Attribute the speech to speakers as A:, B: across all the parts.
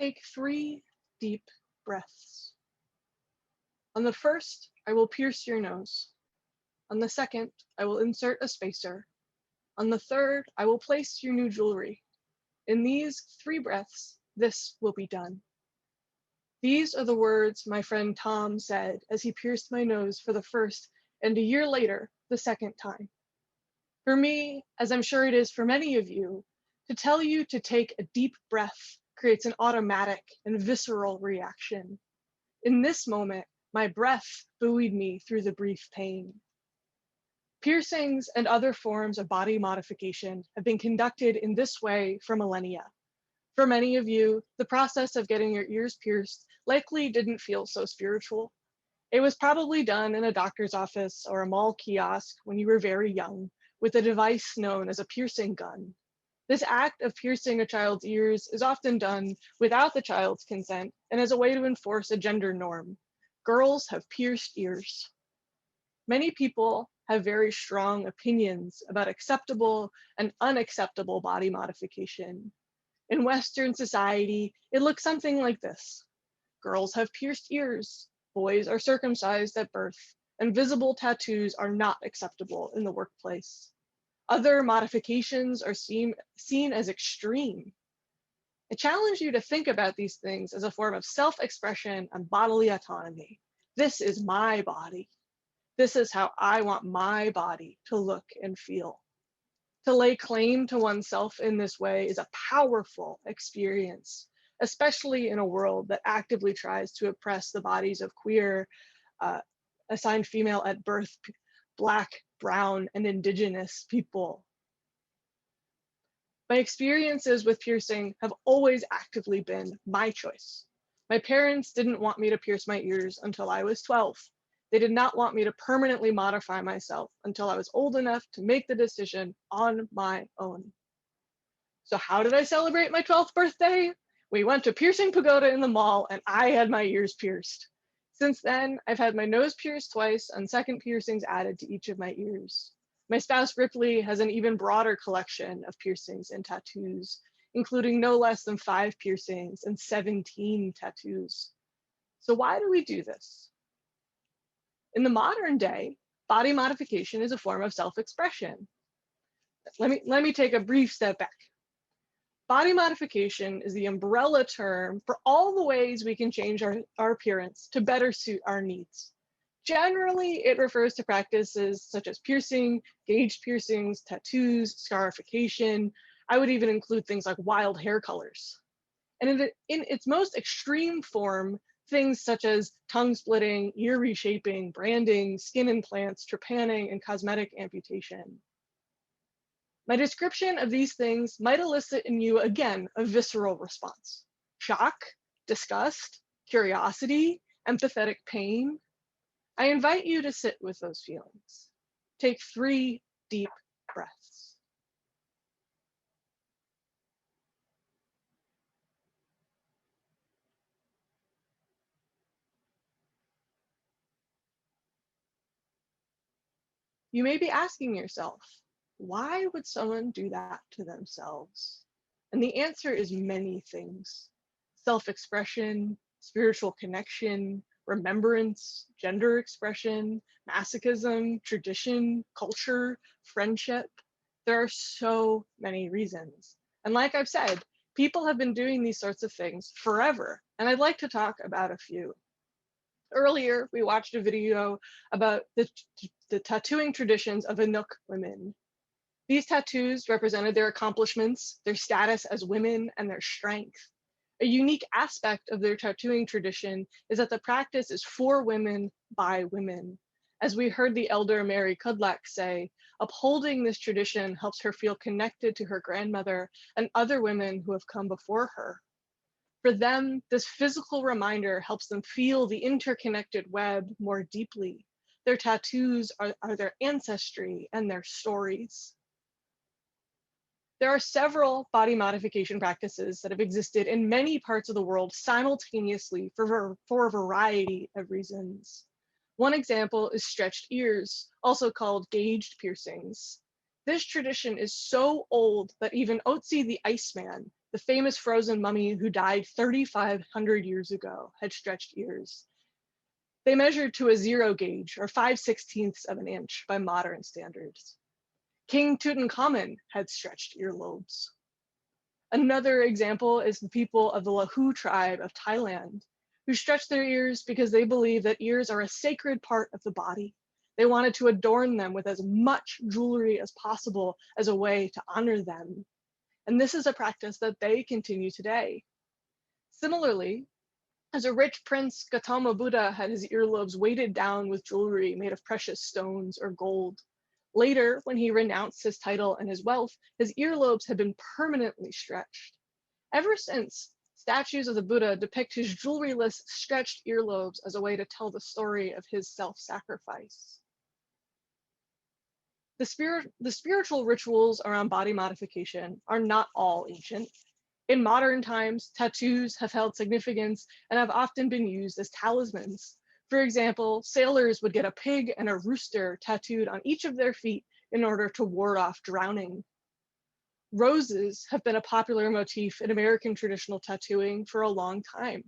A: Take 3 deep breaths. On the first, I will pierce your nose. On the second, I will insert a spacer. On the third, I will place your new jewelry. In these 3 breaths, this will be done. These are the words my friend Tom said as he pierced my nose for the first, and a year later, the second time. For me, as I'm sure it is for many of you, to tell you to take a deep breath creates an automatic and visceral reaction. In this moment, my breath buoyed me through the brief pain. Piercings and other forms of body modification have been conducted in this way for millennia. For many of you, the process of getting your ears pierced likely didn't feel so spiritual. It was probably done in a doctor's office or a mall kiosk when you were very young, with a device known as a piercing gun. This act of piercing a child's ears is often done without the child's consent and as a way to enforce a gender norm. Girls have pierced ears. Many people have very strong opinions about acceptable and unacceptable body modification. In Western society, it looks something like this. Girls have pierced ears, boys are circumcised at birth, and visible tattoos are not acceptable in the workplace. Other modifications are seen as extreme. I challenge you to think about these things as a form of self-expression and bodily autonomy. This is my body. This is how I want my body to look and feel. To lay claim to oneself in this way is a powerful experience, especially in a world that actively tries to oppress the bodies of queer, assigned female at birth, Black, brown, and indigenous people. My experiences with piercing have always actively been my choice. My parents didn't want me to pierce my ears until I was 12. They did not want me to permanently modify myself until I was old enough to make the decision on my own. So how did I celebrate my 12th birthday? We went to Piercing Pagoda in the mall and I had my ears pierced. Since then, I've had my nose pierced twice and second piercings added to each of my ears. My spouse Ripley has an even broader collection of piercings and tattoos, including no less than 5 piercings and 17 tattoos. So why do we do this? In the modern day, body modification is a form of self-expression. Let me take a brief step back. Body modification is the umbrella term for all the ways we can change our appearance to better suit our needs. Generally, it refers to practices such as piercing, gauge piercings, tattoos, scarification. I would even include things like wild hair colors. And in its most extreme form, things such as tongue splitting, ear reshaping, branding, skin implants, trepanning, and cosmetic amputation. My description of these things might elicit in you, again, a visceral response. Shock, disgust, curiosity, empathetic pain. I invite you to sit with those feelings. Take 3 deep breaths. You may be asking yourself, why would someone do that to themselves? And the answer is many things. Self-expression, spiritual connection, remembrance, gender expression, masochism, tradition, culture, friendship. There are so many reasons. And like I've said, people have been doing these sorts of things forever. And I'd like to talk about a few. Earlier, we watched a video about the tattooing traditions of Inuk women. These tattoos represented their accomplishments, their status as women, and their strength. A unique aspect of their tattooing tradition is that the practice is for women by women. As we heard the elder Mary Kudlak say, upholding this tradition helps her feel connected to her grandmother and other women who have come before her. For them, this physical reminder helps them feel the interconnected web more deeply. Their tattoos are their ancestry and their stories. There are several body modification practices that have existed in many parts of the world simultaneously for a variety of reasons. One example is stretched ears, also called gauged piercings. This tradition is so old that even Otzi the Iceman, The famous frozen mummy who died 3,500 years ago had stretched ears. They measured to a 0 gauge, or 5/16 of an inch by modern standards. King Tutankhamun had stretched earlobes. Another example is the people of the Lahu tribe of Thailand, who stretched their ears because they believe that ears are a sacred part of the body. They wanted to adorn them with as much jewelry as possible as a way to honor them. And this is a practice that they continue today. Similarly, as a rich prince, Gautama Buddha had his earlobes weighted down with jewelry made of precious stones or gold. Later, when he renounced his title and his wealth, his earlobes had been permanently stretched. Ever since, statues of the Buddha depict his jewelryless, stretched earlobes as a way to tell the story of his self-sacrifice. The spiritual rituals around body modification are not all ancient. In modern times, tattoos have held significance and have often been used as talismans. For example, sailors would get a pig and a rooster tattooed on each of their feet in order to ward off drowning. Roses have been a popular motif in American traditional tattooing for a long time.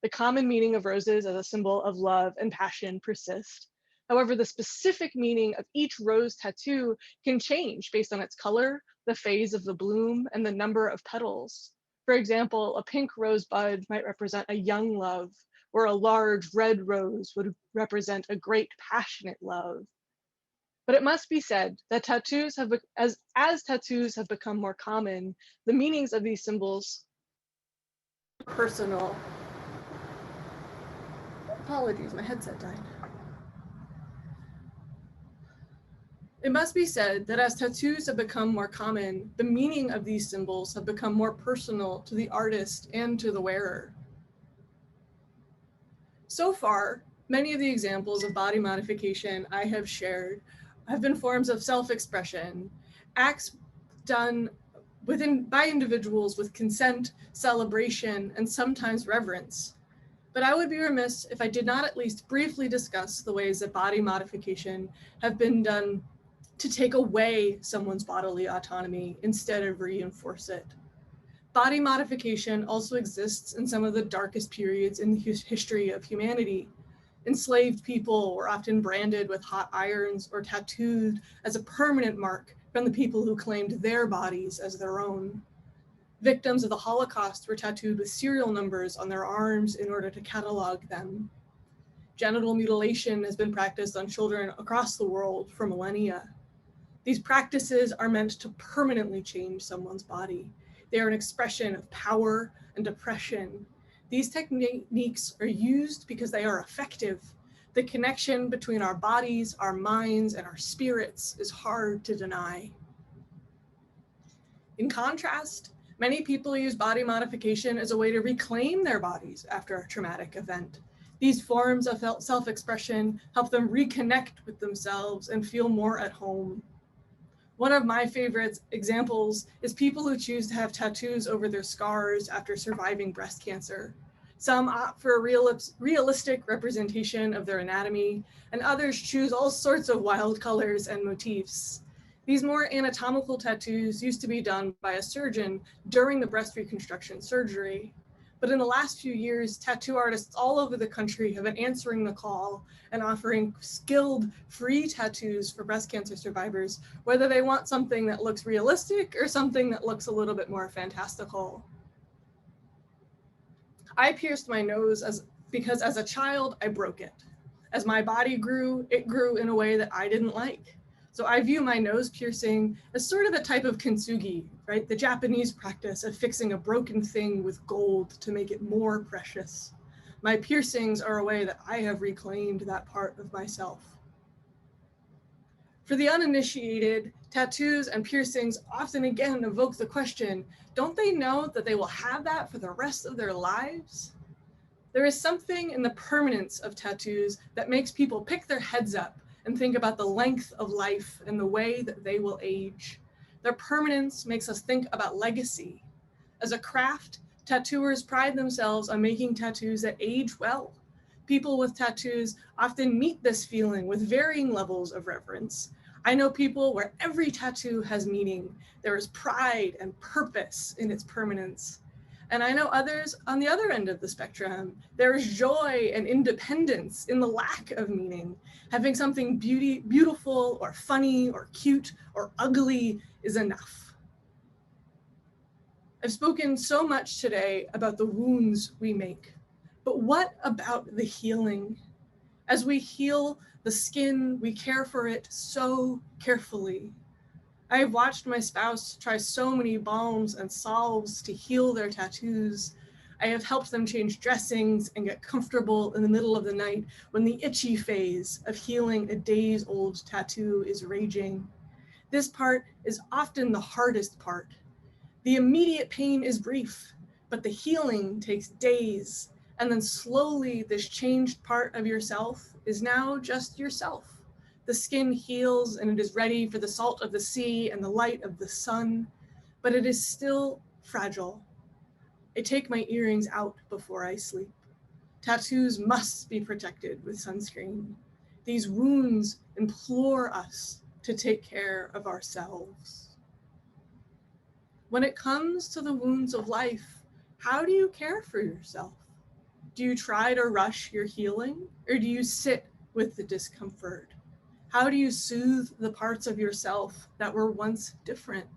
A: The common meaning of roses as a symbol of love and passion persist. However, the specific meaning of each rose tattoo can change based on its color, the phase of the bloom, and the number of petals. For example, a pink rose bud might represent a young love, or a large red rose would represent a great passionate love. But it must be said that tattoos have, as tattoos have become more common, the meanings of these symbols are personal. Apologies, my headset died. It must be said that as tattoos have become more common, the meaning of these symbols have become more personal to the artist and to the wearer. So far, many of the examples of body modification I have shared have been forms of self-expression, acts done by individuals with consent, celebration, and sometimes reverence. But I would be remiss if I did not at least briefly discuss the ways that body modification have been done to take away someone's bodily autonomy instead of reinforce it. Body modification also exists in some of the darkest periods in the history of humanity. Enslaved people were often branded with hot irons or tattooed as a permanent mark from the people who claimed their bodies as their own. Victims of the Holocaust were tattooed with serial numbers on their arms in order to catalog them. Genital mutilation has been practiced on children across the world for millennia. These practices are meant to permanently change someone's body. They are an expression of power and oppression. These techniques are used because they are effective. The connection between our bodies, our minds, and our spirits is hard to deny. In contrast, many people use body modification as a way to reclaim their bodies after a traumatic event. These forms of self-expression help them reconnect with themselves and feel more at home. One of my favorite examples is people who choose to have tattoos over their scars after surviving breast cancer. Some opt for a realistic representation of their anatomy, and others choose all sorts of wild colors and motifs. These more anatomical tattoos used to be done by a surgeon during the breast reconstruction surgery. But in the last few years, tattoo artists all over the country have been answering the call and offering skilled, free tattoos for breast cancer survivors, whether they want something that looks realistic or something that looks a little bit more fantastical. I pierced my nose because as a child, I broke it. As my body grew, it grew in a way that I didn't like. So I view my nose piercing as sort of a type of kintsugi, right? The Japanese practice of fixing a broken thing with gold to make it more precious. My piercings are a way that I have reclaimed that part of myself. For the uninitiated, tattoos and piercings often again evoke the question, don't they know that they will have that for the rest of their lives? There is something in the permanence of tattoos that makes people pick their heads up and think about the length of life and the way that they will age. Their permanence makes us think about legacy. As a craft, tattooers pride themselves on making tattoos that age well. People with tattoos often meet this feeling with varying levels of reverence. I know people where every tattoo has meaning. There is pride and purpose in its permanence. And I know others on the other end of the spectrum. There is joy and independence in the lack of meaning. Having something beautiful or funny or cute or ugly is enough. I've spoken so much today about the wounds we make, but what about the healing? As we heal the skin, we care for it so carefully. I have watched my spouse try so many balms and salves to heal their tattoos. I have helped them change dressings and get comfortable in the middle of the night when the itchy phase of healing a days-old tattoo is raging. This part is often the hardest part. The immediate pain is brief, but the healing takes days, and then slowly this changed part of yourself is now just yourself. The skin heals and it is ready for the salt of the sea and the light of the sun, but it is still fragile. I take my earrings out before I sleep. Tattoos must be protected with sunscreen. These wounds implore us to take care of ourselves. When it comes to the wounds of life, how do you care for yourself? Do you try to rush your healing, or do you sit with the discomfort? How do you soothe the parts of yourself that were once different?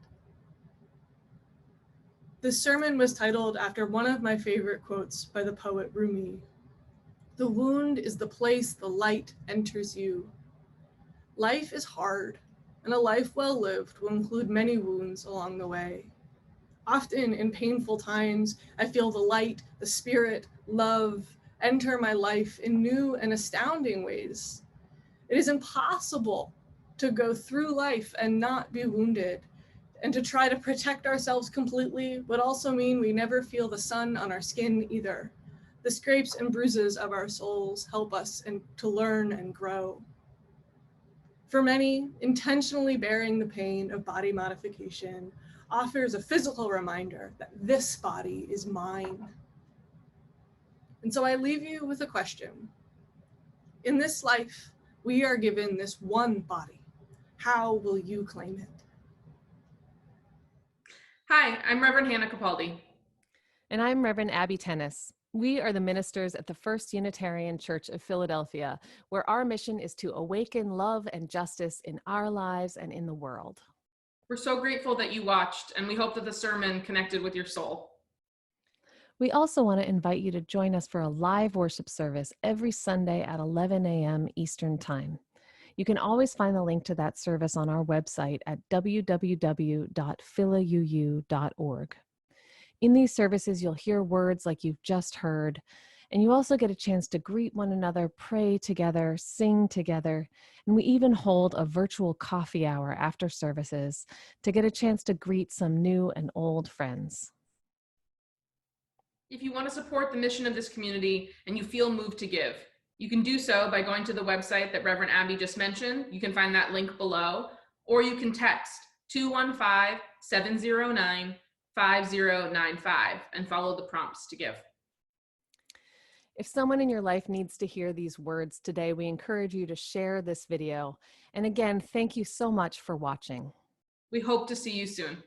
A: This sermon was titled after one of my favorite quotes by the poet Rumi. The wound is the place the light enters you. Life is hard, and a life well lived will include many wounds along the way. Often in painful times, I feel the light, the spirit, love enter my life in new and astounding ways. It is impossible to go through life and not be wounded, and to try to protect ourselves completely would also mean we never feel the sun on our skin either. The scrapes and bruises of our souls help us to learn and grow. For many, intentionally bearing the pain of body modification offers a physical reminder that this body is mine. And so I leave you with a question. In this life, we are given this one body. How will you claim it?
B: Hi, I'm Reverend Hannah Capaldi.
C: And I'm Reverend Abby Tennis. We are the ministers at the First Unitarian Church of Philadelphia, where our mission is to awaken love and justice in our lives and in the world.
B: We're so grateful that you watched, and we hope that the sermon connected with your soul.
C: We also want to invite you to join us for a live worship service every Sunday at 11 a.m. Eastern Time. You can always find the link to that service on our website at www.philauu.org. In these services, you'll hear words like you've just heard, and you also get a chance to greet one another, pray together, sing together, and we even hold a virtual coffee hour after services to get a chance to greet some new and old friends.
B: If you want to support the mission of this community and you feel moved to give, you can do so by going to the website that Reverend Abby just mentioned. You can find that link below, or you can text 215-709-5095 and follow the prompts to give.
C: If someone in your life needs to hear these words today, we encourage you to share this video. And again, thank you so much for watching.
B: We hope to see you soon.